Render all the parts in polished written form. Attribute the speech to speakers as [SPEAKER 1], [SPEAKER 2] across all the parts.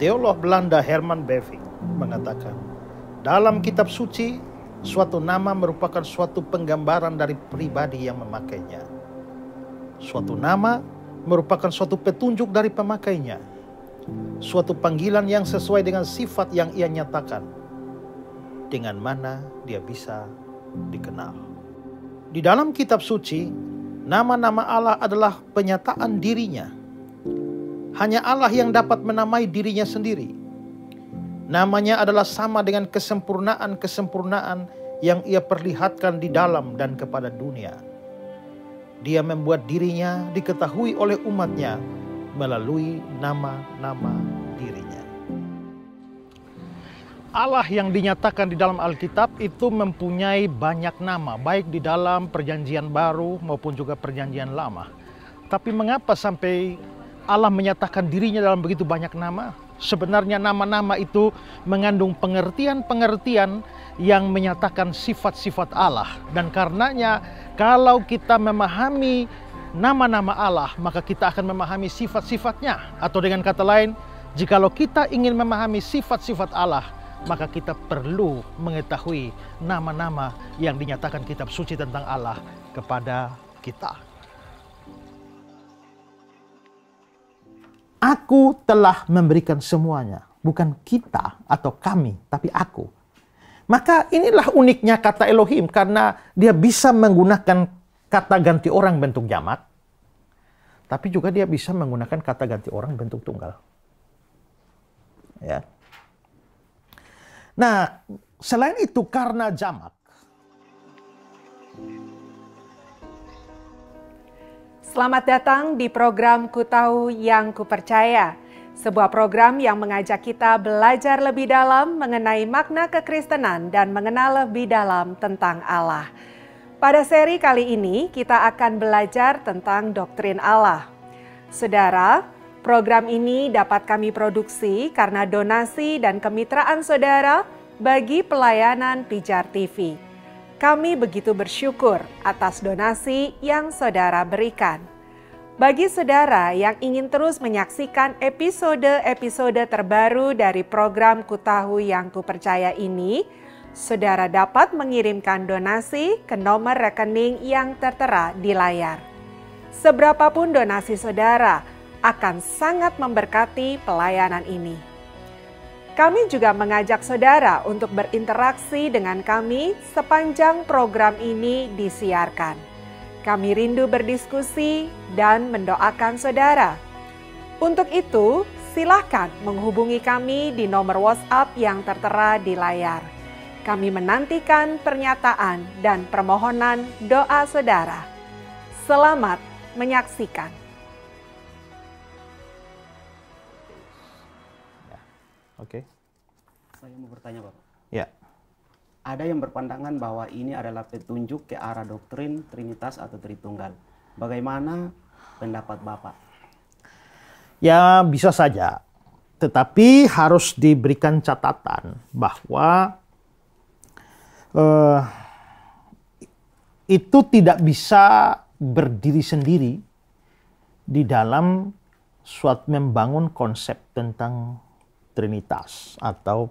[SPEAKER 1] Teolog Belanda Herman Bavinck mengatakan, dalam kitab suci, suatu nama merupakan suatu penggambaran dari pribadi yang memakainya. Suatu nama merupakan suatu petunjuk dari pemakainya. Suatu panggilan yang sesuai dengan sifat yang ia nyatakan, dengan mana dia bisa dikenal. Di dalam kitab suci, nama-nama Allah adalah penyataan dirinya. Hanya Allah yang dapat menamai dirinya sendiri. Namanya adalah sama dengan kesempurnaan-kesempurnaan yang ia perlihatkan di dalam dan kepada dunia. Dia membuat dirinya diketahui oleh umatnya melalui nama-nama dirinya. Allah yang dinyatakan di dalam Alkitab itu mempunyai banyak nama, baik di dalam Perjanjian Baru maupun juga Perjanjian Lama. Tapi mengapa sampai Allah menyatakan dirinya dalam begitu banyak nama? Sebenarnya nama-nama itu mengandung pengertian-pengertian yang menyatakan sifat-sifat Allah. Dan karenanya kalau kita memahami nama-nama Allah, maka kita akan memahami sifat-sifatnya. Atau dengan kata lain, jikalau kita ingin memahami sifat-sifat Allah, maka kita perlu mengetahui nama-nama yang dinyatakan kitab suci tentang Allah kepada kita. Aku telah memberikan semuanya, bukan kita atau kami, tapi aku. Maka inilah uniknya kata Elohim, karena dia bisa menggunakan kata ganti orang bentuk jamak, tapi juga dia bisa menggunakan kata ganti orang bentuk tunggal. Ya. Nah, selain itu karena jamak,
[SPEAKER 2] selamat datang di program Ku Tahu Yang Ku Percaya, sebuah program yang mengajak kita belajar lebih dalam mengenai makna kekristenan dan mengenal lebih dalam tentang Allah. Pada seri kali ini kita akan belajar tentang doktrin Allah. Saudara, program ini dapat kami produksi karena donasi dan kemitraan saudara bagi pelayanan Pijar TV. Kami begitu bersyukur atas donasi yang saudara berikan. Bagi saudara yang ingin terus menyaksikan episode-episode terbaru dari program Ku Tahu Yang Ku Percaya ini, saudara dapat mengirimkan donasi ke nomor rekening yang tertera di layar. Seberapapun donasi saudara akan sangat memberkati pelayanan ini. Kami juga mengajak saudara untuk berinteraksi dengan kami sepanjang program ini disiarkan. Kami rindu berdiskusi dan mendoakan saudara. Untuk itu, silakan menghubungi kami di nomor WhatsApp yang tertera di layar. Kami menantikan pernyataan dan permohonan doa saudara. Selamat menyaksikan.
[SPEAKER 1] Oke.
[SPEAKER 3] Saya mau bertanya, Pak.
[SPEAKER 1] Ya.
[SPEAKER 3] Ada yang berpandangan bahwa ini adalah petunjuk ke arah doktrin Trinitas atau Tritunggal. Bagaimana pendapat Bapak?
[SPEAKER 1] Ya, bisa saja. Tetapi harus diberikan catatan bahwa itu tidak bisa berdiri sendiri di dalam suatu membangun konsep tentang Trinitas atau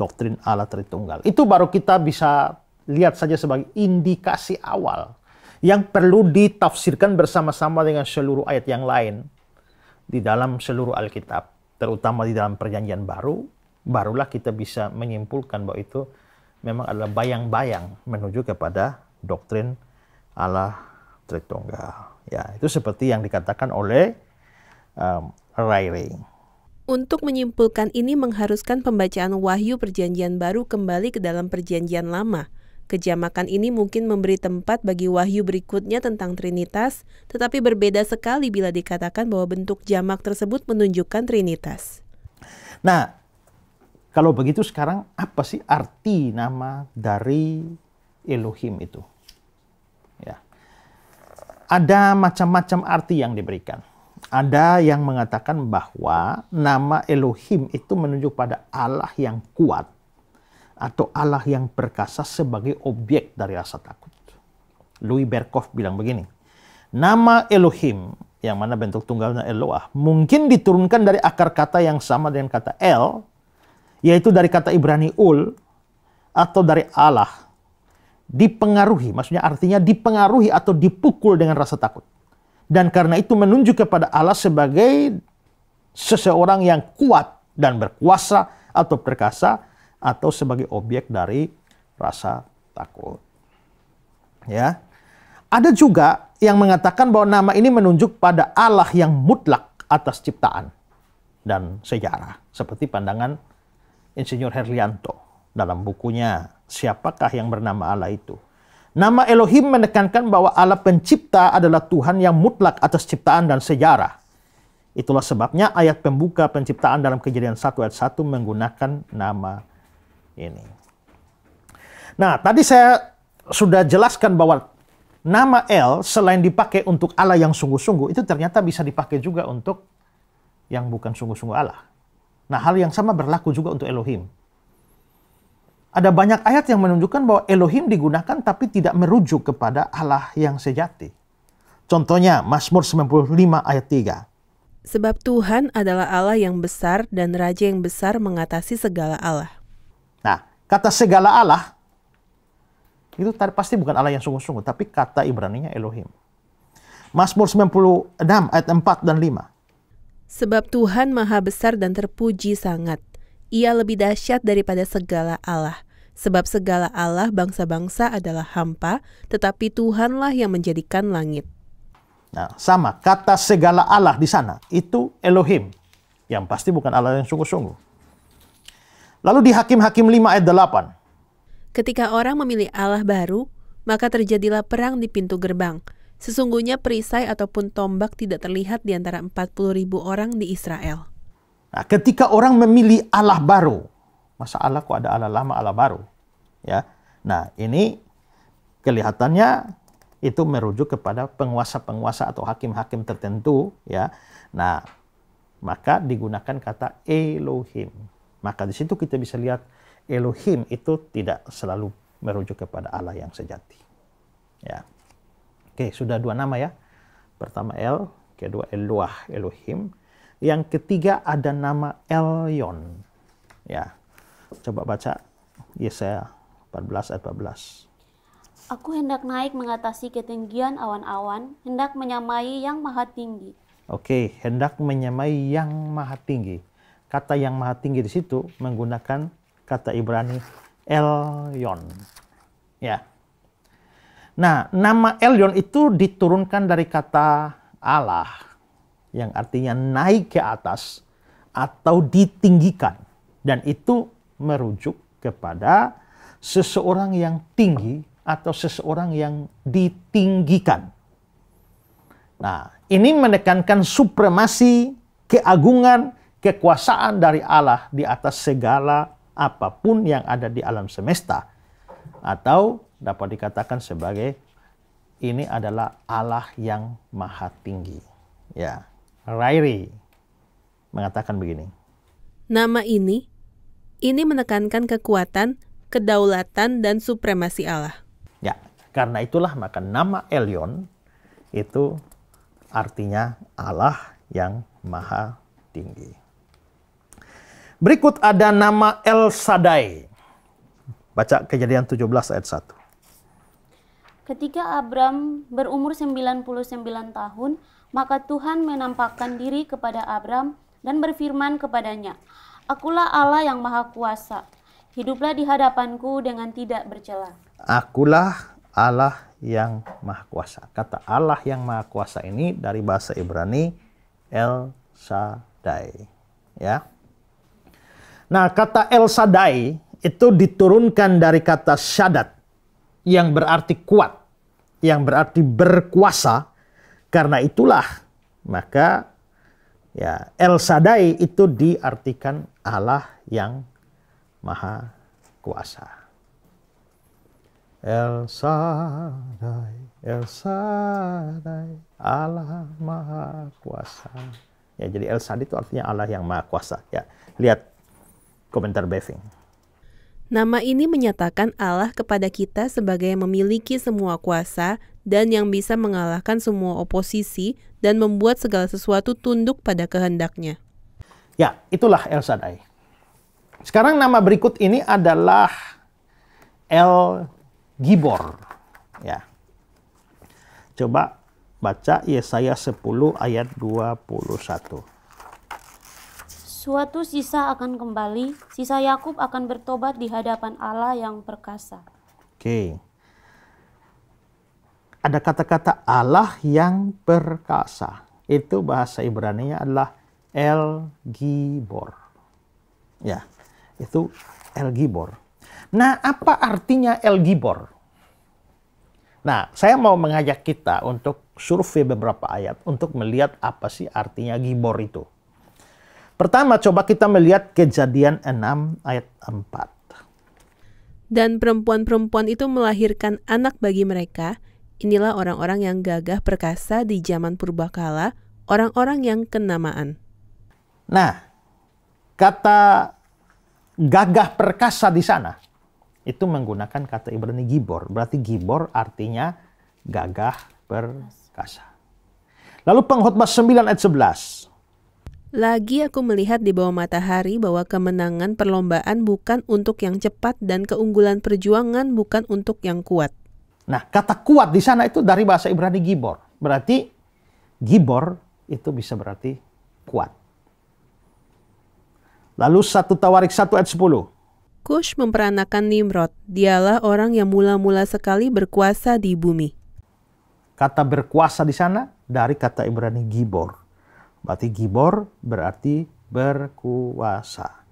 [SPEAKER 1] doktrin Allah Tritunggal. Itu baru kita bisa lihat saja sebagai indikasi awal yang perlu ditafsirkan bersama-sama dengan seluruh ayat yang lain di dalam seluruh Alkitab, terutama di dalam Perjanjian Baru. Barulah kita bisa menyimpulkan bahwa itu memang adalah bayang-bayang menuju kepada doktrin Allah Tritunggal. Ya, itu seperti yang dikatakan oleh Riley.
[SPEAKER 4] Untuk menyimpulkan ini mengharuskan pembacaan Wahyu Perjanjian Baru kembali ke dalam Perjanjian Lama. Kejamakan ini mungkin memberi tempat bagi wahyu berikutnya tentang Trinitas, tetapi berbeda sekali bila dikatakan bahwa bentuk jamak tersebut menunjukkan Trinitas.
[SPEAKER 1] Nah, kalau begitu sekarang apa sih arti nama dari Elohim itu? Ya. Ada macam-macam arti yang diberikan. Ada yang mengatakan bahwa nama Elohim itu menunjuk pada Allah yang kuat atau Allah yang perkasa sebagai objek dari rasa takut. Louis Berkhof bilang begini, nama Elohim yang mana bentuk tunggalnya Eloah, mungkin diturunkan dari akar kata yang sama dengan kata El, yaitu dari kata Ibrani ul, atau dari Allah. Dipengaruhi, maksudnya artinya dipengaruhi atau dipukul dengan rasa takut. Dan karena itu menunjuk kepada Allah sebagai seseorang yang kuat dan berkuasa atau perkasa, atau sebagai objek dari rasa takut. Ya. Ada juga yang mengatakan bahwa nama ini menunjuk pada Allah yang mutlak atas ciptaan dan sejarah. Seperti pandangan Insinyur Herlianto dalam bukunya Siapakah yang bernama Allah itu. Nama Elohim menekankan bahwa Allah pencipta adalah Tuhan yang mutlak atas ciptaan dan sejarah. Itulah sebabnya ayat pembuka penciptaan dalam Kejadian 1 ayat 1 menggunakan nama ini. Nah, tadi saya sudah jelaskan bahwa nama El selain dipakai untuk Allah yang sungguh-sungguh, itu ternyata bisa dipakai juga untuk yang bukan sungguh-sungguh Allah. Nah, hal yang sama berlaku juga untuk Elohim. Ada banyak ayat yang menunjukkan bahwa Elohim digunakan tapi tidak merujuk kepada Allah yang sejati. Contohnya, Mazmur 95 ayat 3.
[SPEAKER 4] Sebab Tuhan adalah Allah yang besar dan Raja yang besar mengatasi segala Allah.
[SPEAKER 1] Nah, kata segala Allah, itu pasti bukan Allah yang sungguh-sungguh, tapi kata Ibraninya Elohim. Mazmur 96 ayat 4 dan 5.
[SPEAKER 4] Sebab Tuhan maha besar dan terpuji sangat. Ia lebih dahsyat daripada segala Allah. Sebab segala Allah bangsa-bangsa adalah hampa, tetapi Tuhanlah yang menjadikan langit.
[SPEAKER 1] Nah, sama. Kata segala Allah di sana, itu Elohim. Yang pasti bukan Allah yang sungguh-sungguh. Lalu di Hakim-Hakim 5 ayat 8.
[SPEAKER 4] Ketika orang memilih Allah baru, maka terjadilah perang di pintu gerbang. Sesungguhnya perisai ataupun tombak tidak terlihat di antara 40.000 orang di Israel.
[SPEAKER 1] Nah, ketika orang memilih Allah baru, masa Allah kok ada Allah lama, Allah baru? Ya. Nah, ini kelihatannya itu merujuk kepada penguasa-penguasa atau hakim-hakim tertentu, ya. Nah, maka digunakan kata Elohim. Maka di situ kita bisa lihat Elohim itu tidak selalu merujuk kepada Allah yang sejati. Ya. Oke, sudah dua nama ya. Pertama El, kedua Eloah, Elohim. Yang ketiga ada nama Elyon. Ya. Coba baca Yesaya 14 ayat 14.
[SPEAKER 5] Aku hendak naik mengatasi ketinggian awan-awan, hendak menyamai yang maha tinggi.
[SPEAKER 1] Oke, hendak menyamai yang maha tinggi. Kata yang maha tinggi di situ menggunakan kata Ibrani Elyon. Ya. Nah, nama Elyon itu diturunkan dari kata Allah yang artinya naik ke atas atau ditinggikan. Dan itu merujuk kepada seseorang yang tinggi atau seseorang yang ditinggikan. Nah, ini menekankan supremasi, keagungan, kekuasaan dari Allah di atas segala apapun yang ada di alam semesta. Atau dapat dikatakan sebagai ini adalah Allah yang maha tinggi. Ya, Rairi mengatakan begini.
[SPEAKER 4] Nama ini menekankan kekuatan, kedaulatan, dan supremasi Allah.
[SPEAKER 1] Ya, karena itulah maka nama Elyon itu artinya Allah yang maha tinggi. Berikut ada nama El Shaddai. Baca Kejadian 17 ayat 1.
[SPEAKER 5] Ketika Abram berumur 99 tahun, maka Tuhan menampakkan diri kepada Abram dan berfirman kepadanya, Akulah Allah yang maha kuasa. Hiduplah di hadapanku dengan tidak bercela.
[SPEAKER 1] Akulah Allah yang maha kuasa. Kata Allah yang maha kuasa ini dari bahasa Ibrani El Shaddai. Ya. Nah, kata El Shaddai itu diturunkan dari kata Shaddad yang berarti kuat, yang berarti berkuasa. Karena itulah maka ya El Shaddai itu diartikan Allah yang maha kuasa. El Shaddai, El Shaddai, Allah maha kuasa. Ya, jadi El Shaddai itu artinya Allah yang maha kuasa. Ya, lihat komentar Beving.
[SPEAKER 4] Nama ini menyatakan Allah kepada kita sebagai yang memiliki semua kuasa dan yang bisa mengalahkan semua oposisi dan membuat segala sesuatu tunduk pada kehendaknya.
[SPEAKER 1] Ya, itulah El Shaddai. Sekarang nama berikut ini adalah El Gibor. Ya. Coba baca Yesaya 10 ayat 21.
[SPEAKER 5] Suatu sisa akan kembali, sisa Yakub akan bertobat di hadapan Allah yang perkasa.
[SPEAKER 1] Oke. Ada kata-kata Allah yang perkasa. Itu bahasa Ibrani-nya adalah El Gibor. Ya, itu El Gibor. Nah, apa artinya El Gibor? Nah, saya mau mengajak kita untuk survei beberapa ayat untuk melihat apa sih artinya Gibor itu. Pertama, coba kita melihat Kejadian 6 ayat 4.
[SPEAKER 4] Dan perempuan-perempuan itu melahirkan anak bagi mereka. Inilah orang-orang yang gagah perkasa di zaman purbakala, orang-orang yang kenamaan.
[SPEAKER 1] Nah, kata gagah perkasa di sana itu menggunakan kata Ibrani Gibor. Berarti Gibor artinya gagah perkasa. Lalu Pengkhotbah 9 ayat 11.
[SPEAKER 4] Lagi aku melihat di bawah matahari bahwa kemenangan perlombaan bukan untuk yang cepat dan keunggulan perjuangan bukan untuk yang kuat.
[SPEAKER 1] Nah, kata kuat di sana itu dari bahasa Ibrani Gibor. Berarti Gibor itu bisa berarti kuat. Lalu 1 Tawarik 1 ayat 10.
[SPEAKER 4] Kush memperanakan Nimrod. Dialah orang yang mula-mula sekali berkuasa di bumi.
[SPEAKER 1] Kata berkuasa di sana dari kata Ibrani Gibor. Berarti Gibor berarti berkuasa.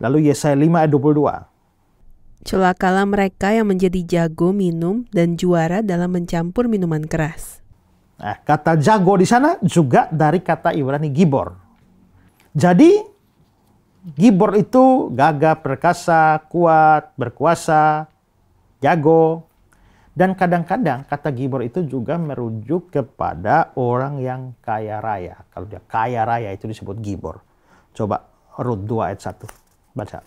[SPEAKER 1] Lalu Yesaya 5 ayat 22.
[SPEAKER 4] Celakalah mereka yang menjadi jago minum dan juara dalam mencampur minuman keras.
[SPEAKER 1] Nah, kata jago di sana juga dari kata Ibrani Gibor. Jadi Gibor itu gagah perkasa, kuat, berkuasa, jago. Dan kadang-kadang kata Gibor itu juga merujuk kepada orang yang kaya raya. Kalau dia kaya raya itu disebut Gibor. Coba Rut 2 ayat 1. Baca.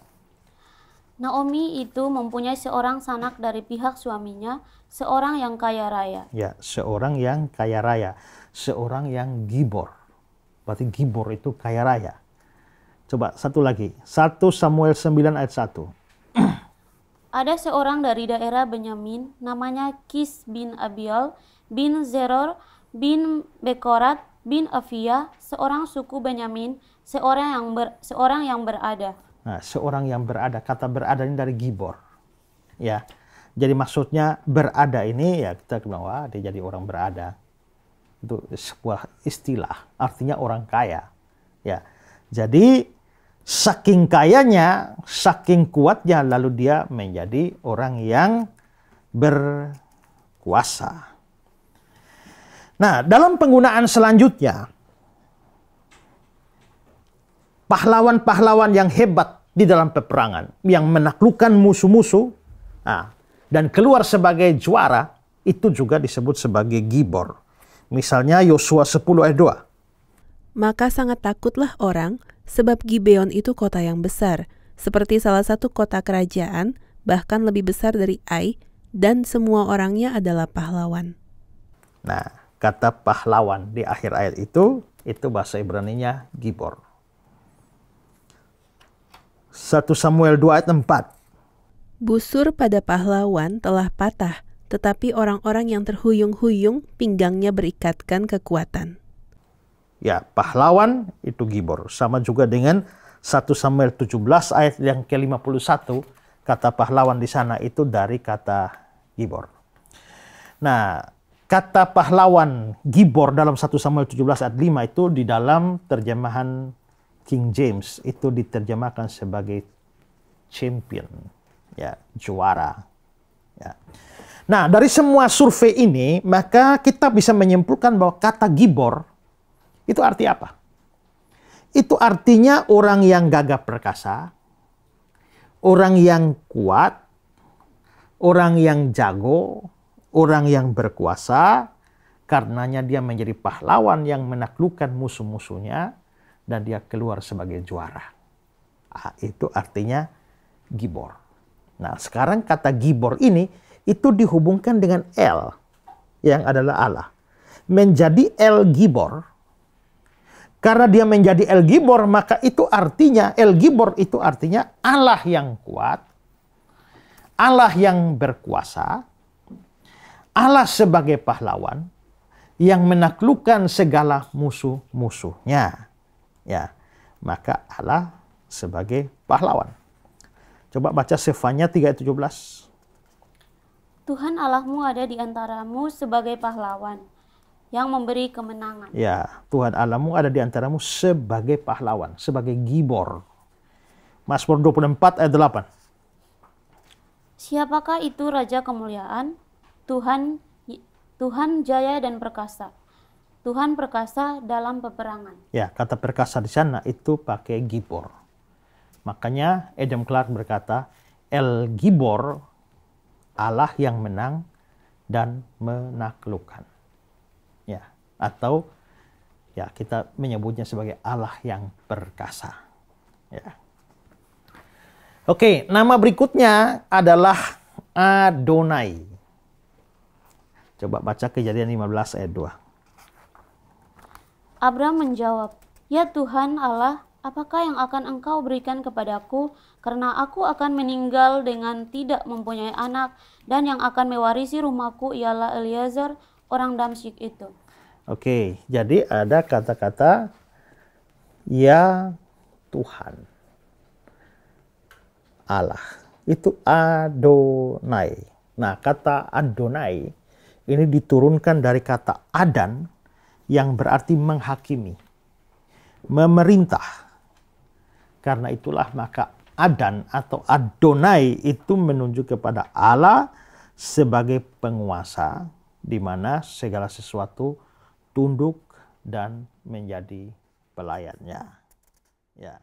[SPEAKER 5] Naomi itu mempunyai seorang sanak dari pihak suaminya, seorang yang kaya raya.
[SPEAKER 1] Ya, seorang yang kaya raya. Seorang yang Gibor. Berarti Gibor itu kaya raya. Coba satu lagi. 1 Samuel 9 ayat 1.
[SPEAKER 5] Ada seorang dari daerah Benyamin, namanya Kis bin Abiel, bin Zeror, bin Bekorat, bin Afia, seorang suku Benyamin, seorang yang berada.
[SPEAKER 1] Nah, seorang yang berada. Kata berada ini dari Gibor. Ya, jadi maksudnya berada ini ya kita bilang wah dia jadi orang berada. Itu sebuah istilah, artinya orang kaya. Ya, jadi saking kayanya, saking kuatnya, lalu dia menjadi orang yang berkuasa. Nah, dalam penggunaan selanjutnya, pahlawan-pahlawan yang hebat di dalam peperangan, yang menaklukkan musuh-musuh, dan keluar sebagai juara, itu juga disebut sebagai Gibor. Misalnya Yosua 10 ayat 2.
[SPEAKER 4] Maka sangat takutlah orang, sebab Gibeon itu kota yang besar, seperti salah satu kota kerajaan, bahkan lebih besar dari Ai, dan semua orangnya adalah pahlawan.
[SPEAKER 1] Nah, kata pahlawan di akhir ayat itu bahasa Ibrani-nya Gibor. 1 Samuel 2 ayat 4.
[SPEAKER 4] Busur pada pahlawan telah patah, tetapi orang-orang yang terhuyung-huyung pinggangnya berikatkan kekuatan.
[SPEAKER 1] Ya, pahlawan itu Gibor. Sama juga dengan 1 Samuel 17 ayat yang ke-51, kata pahlawan di sana itu dari kata Gibor. Nah, kata pahlawan Gibor dalam 1 Samuel 17 ayat 5 itu di dalam terjemahan King James itu diterjemahkan sebagai champion, ya, juara. Ya. Nah, dari semua survei ini, maka kita bisa menyimpulkan bahwa kata Gibor itu arti apa? Itu artinya orang yang gagah perkasa, orang yang kuat, orang yang jago, orang yang berkuasa, karenanya dia menjadi pahlawan yang menaklukkan musuh-musuhnya, dan dia keluar sebagai juara. Itu artinya Gibor. Nah, sekarang kata Gibor ini, itu dihubungkan dengan El. yang adalah Allah. Menjadi El Gibor. Karena dia menjadi El Gibor, maka itu artinya, El Gibor itu artinya Allah yang kuat, Allah yang berkuasa, Allah sebagai pahlawan yang menaklukkan segala musuh-musuhnya. Ya, maka Allah sebagai pahlawan. Coba baca Sefanya 3:17.
[SPEAKER 5] Tuhan Allahmu ada di antaramu sebagai pahlawan yang memberi kemenangan.
[SPEAKER 1] Ya, Tuhan Allahmu ada di antaramu sebagai pahlawan, sebagai gibor. Mazmur 24 ayat 8.
[SPEAKER 5] Siapakah itu Raja kemuliaan? Tuhan jaya dan perkasa. Tuhan perkasa dalam peperangan.
[SPEAKER 1] Ya, kata perkasa di sana itu pakai gibor. Makanya Adam Clark berkata, El Gibor, Allah yang menang dan menaklukkan. Ya, atau ya kita menyebutnya sebagai Allah yang perkasa. Ya. Oke, nama berikutnya adalah Adonai. Coba baca Kejadian 15 ayat 2.
[SPEAKER 5] Abram menjawab, "Ya Tuhan Allah, apakah yang akan Engkau berikan kepadaku? Karena aku akan meninggal dengan tidak mempunyai anak, dan yang akan mewarisi rumahku ialah Eliezer, orang Damsyik itu."
[SPEAKER 1] Oke, jadi ada kata-kata ya Tuhan Allah. Itu Adonai. Nah, kata Adonai ini diturunkan dari kata Adan yang berarti menghakimi, memerintah. Karena itulah maka Adan atau Adonai itu menunjuk kepada Allah sebagai penguasa di mana segala sesuatu tunduk dan menjadi pelayannya. Ya.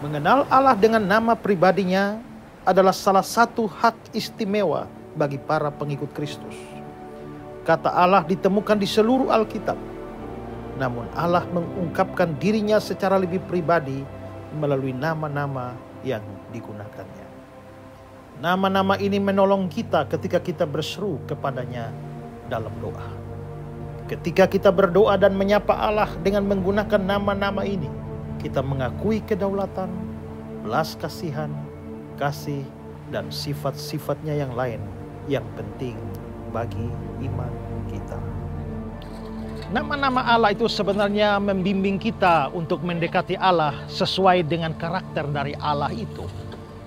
[SPEAKER 1] Mengenal Allah dengan nama pribadinya adalah salah satu hak istimewa bagi para pengikut Kristus. Kata Allah ditemukan di seluruh Alkitab. Namun Allah mengungkapkan dirinya secara lebih pribadi melalui nama-nama yang digunakannya. Nama-nama ini menolong kita ketika kita berseru kepadanya dalam doa. Ketika kita berdoa dan menyapa Allah dengan menggunakan nama-nama ini, kita mengakui kedaulatan, belas kasihan, kasih, dan sifat-sifatnya yang lain yang penting bagi iman kita. Nama-nama Allah itu sebenarnya membimbing kita untuk mendekati Allah sesuai dengan karakter dari Allah itu.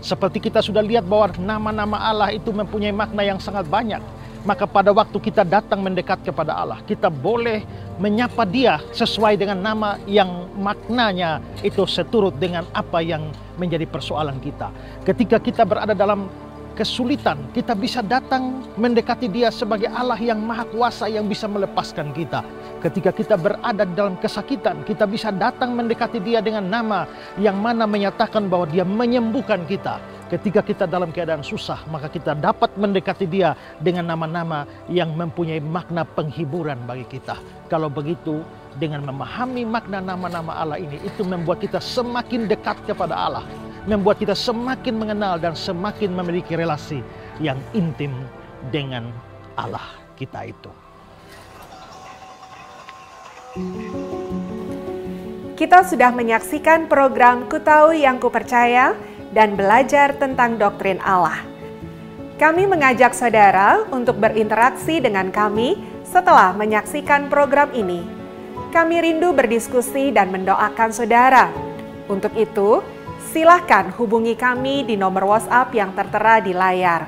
[SPEAKER 1] Seperti kita sudah lihat bahwa nama-nama Allah itu mempunyai makna yang sangat banyak. Maka pada waktu kita datang mendekat kepada Allah, kita boleh menyapa Dia sesuai dengan nama yang maknanya itu seturut dengan apa yang menjadi persoalan kita. Ketika kita berada dalam kesulitan, kita bisa datang mendekati Dia sebagai Allah yang maha kuasa yang bisa melepaskan kita. Ketika kita berada dalam kesakitan, kita bisa datang mendekati Dia dengan nama yang mana menyatakan bahwa Dia menyembuhkan kita. Ketika kita dalam keadaan susah, maka kita dapat mendekati Dia dengan nama-nama yang mempunyai makna penghiburan bagi kita. Kalau begitu, dengan memahami makna nama-nama Allah ini, itu membuat kita semakin dekat kepada Allah. Membuat kita semakin mengenal dan semakin memiliki relasi yang intim dengan Allah kita itu.
[SPEAKER 2] Kita sudah menyaksikan program Ku Tahu Yang Ku Percaya dan belajar tentang doktrin Allah. Kami mengajak saudara untuk berinteraksi dengan kami setelah menyaksikan program ini. Kami rindu berdiskusi dan mendoakan saudara. Untuk itu, silahkan hubungi kami di nomor WhatsApp yang tertera di layar.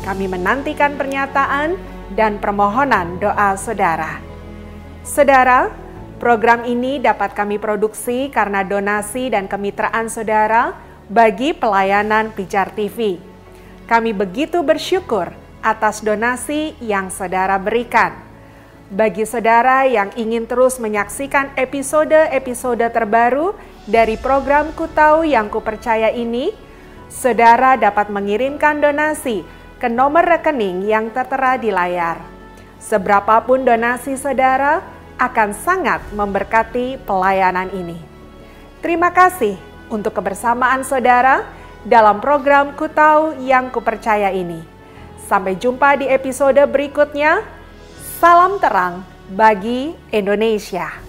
[SPEAKER 2] Kami menantikan pernyataan dan permohonan doa saudara. Saudara, program ini dapat kami produksi karena donasi dan kemitraan saudara bagi pelayanan Pijar TV. Kami begitu bersyukur atas donasi yang saudara berikan. Bagi saudara yang ingin terus menyaksikan episode-episode terbaru dari program Ku Tahu Yang Ku Percaya ini, saudara dapat mengirimkan donasi ke nomor rekening yang tertera di layar. Seberapapun donasi saudara akan sangat memberkati pelayanan ini. Terima kasih untuk kebersamaan saudara dalam program Ku Tahu Yang Ku Percaya ini. Sampai jumpa di episode berikutnya. Salam terang bagi Indonesia.